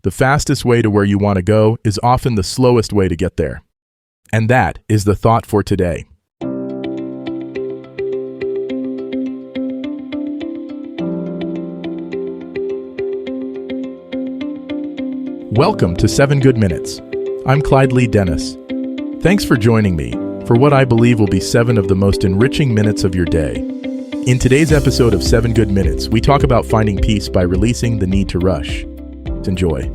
The fastest way to where you want to go is often the slowest way to get there. And that is the thought for today. Welcome to 7 Good Minutes. I'm Clyde Lee Dennis. Thanks for joining me for what I believe will be 7 of the most enriching minutes of your day. In today's episode of 7 Good Minutes, we talk about finding peace by releasing the need to rush. Enjoy.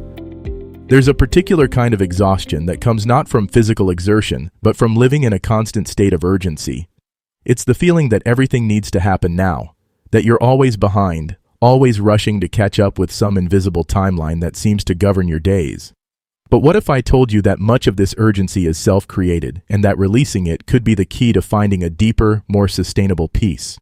There's a particular kind of exhaustion that comes not from physical exertion, but from living in a constant state of urgency. It's the feeling that everything needs to happen now, that you're always behind, always rushing to catch up with some invisible timeline that seems to govern your days. But what if I told you that much of this urgency is self-created, and that releasing it could be the key to finding a deeper, more sustainable peace?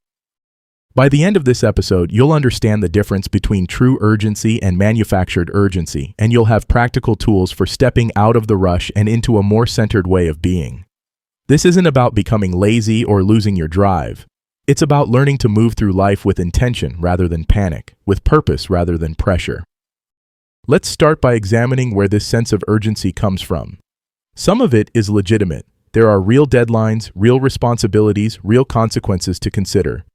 By the end of this episode, you'll understand the difference between true urgency and manufactured urgency, and you'll have practical tools for stepping out of the rush and into a more centered way of being. This isn't about becoming lazy or losing your drive. It's about learning to move through life with intention rather than panic, with purpose rather than pressure. Let's start by examining where this sense of urgency comes from. Some of it is legitimate. There are real deadlines, real responsibilities, real consequences to consider.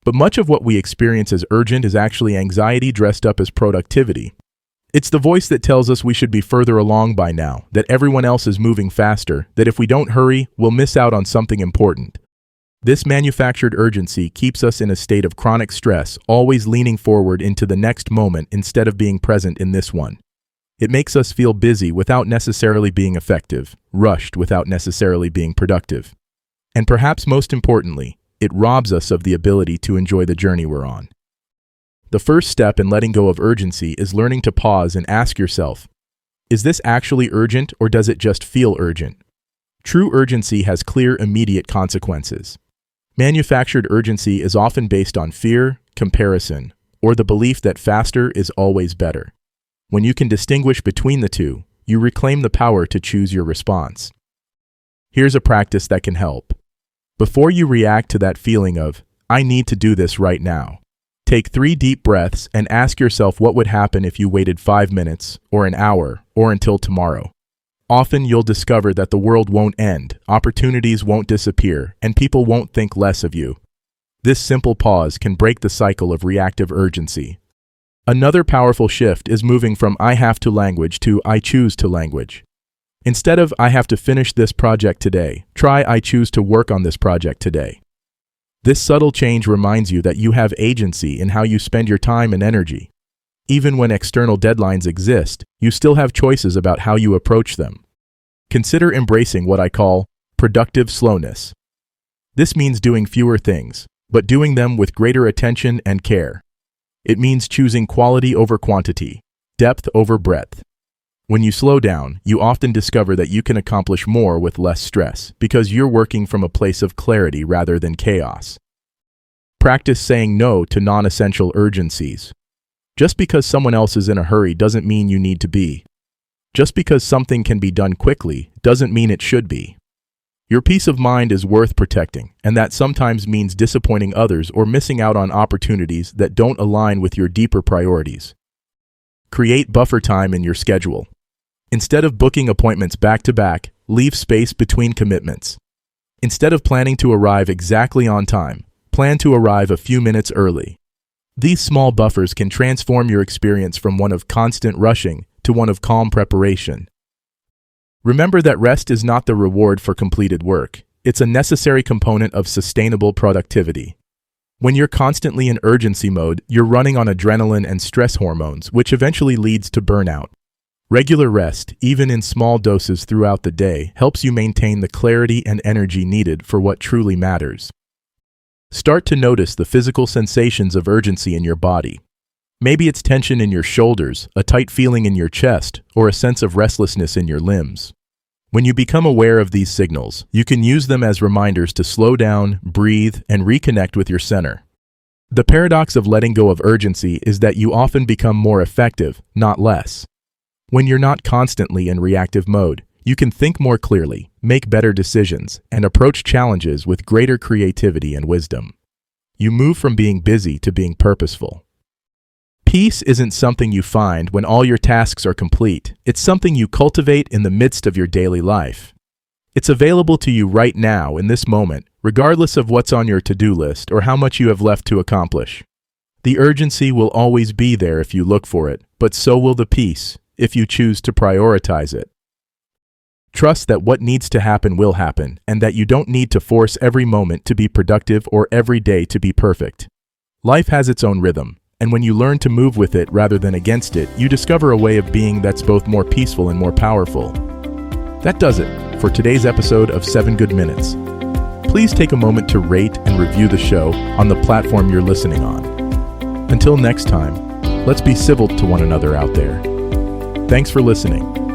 But much of what we experience as urgent is actually anxiety dressed up as productivity. It's the voice that tells us we should be further along by now, that everyone else is moving faster, that if we don't hurry, we'll miss out on something important. This manufactured urgency keeps us in a state of chronic stress, always leaning forward into the next moment instead of being present in this one. It makes us feel busy without necessarily being effective, rushed without necessarily being productive. And perhaps most importantly, it robs us of the ability to enjoy the journey we're on. The first step in letting go of urgency is learning to pause and ask yourself, is this actually urgent or does it just feel urgent? True urgency has clear, immediate consequences. Manufactured urgency is often based on fear, comparison, or the belief that faster is always better. When you can distinguish between the two, you reclaim the power to choose your response. Here's a practice that can help. Before you react to that feeling of, I need to do this right now, take 3 deep breaths and ask yourself what would happen if you waited 5 minutes, or an hour, or until tomorrow. Often you'll discover that the world won't end, opportunities won't disappear, and people won't think less of you. This simple pause can break the cycle of reactive urgency. Another powerful shift is moving from I have to language to I choose to language. Instead of I have to finish this project today, try I choose to work on this project today. This subtle change reminds you that you have agency in how you spend your time and energy. Even when external deadlines exist, you still have choices about how you approach them. Consider embracing what I call productive slowness. This means doing fewer things, but doing them with greater attention and care. It means choosing quality over quantity, depth over breadth. When you slow down, you often discover that you can accomplish more with less stress because you're working from a place of clarity rather than chaos. Practice saying no to non-essential urgencies. Just because someone else is in a hurry doesn't mean you need to be. Just because something can be done quickly doesn't mean it should be. Your peace of mind is worth protecting, and that sometimes means disappointing others or missing out on opportunities that don't align with your deeper priorities. Create buffer time in your schedule. Instead of booking appointments back-to-back, leave space between commitments. Instead of planning to arrive exactly on time, plan to arrive a few minutes early. These small buffers can transform your experience from one of constant rushing to one of calm preparation. Remember that rest is not the reward for completed work. It's a necessary component of sustainable productivity. When you're constantly in urgency mode, you're running on adrenaline and stress hormones, which eventually leads to burnout. Regular rest, even in small doses throughout the day, helps you maintain the clarity and energy needed for what truly matters. Start to notice the physical sensations of urgency in your body. Maybe it's tension in your shoulders, a tight feeling in your chest, or a sense of restlessness in your limbs. When you become aware of these signals, you can use them as reminders to slow down, breathe, and reconnect with your center. The paradox of letting go of urgency is that you often become more effective, not less. When you're not constantly in reactive mode, you can think more clearly, make better decisions, and approach challenges with greater creativity and wisdom. You move from being busy to being purposeful. Peace isn't something you find when all your tasks are complete. It's something you cultivate in the midst of your daily life. It's available to you right now in this moment, regardless of what's on your to-do list or how much you have left to accomplish. The urgency will always be there if you look for it, but so will the peace if you choose to prioritize it. Trust that what needs to happen will happen, and that you don't need to force every moment to be productive or every day to be perfect. Life has its own rhythm, and when you learn to move with it rather than against it, you discover a way of being that's both more peaceful and more powerful. That does it for today's episode of 7 Good Minutes. Please take a moment to rate and review the show on the platform you're listening on. Until next time, let's be civil to one another out there. Thanks for listening.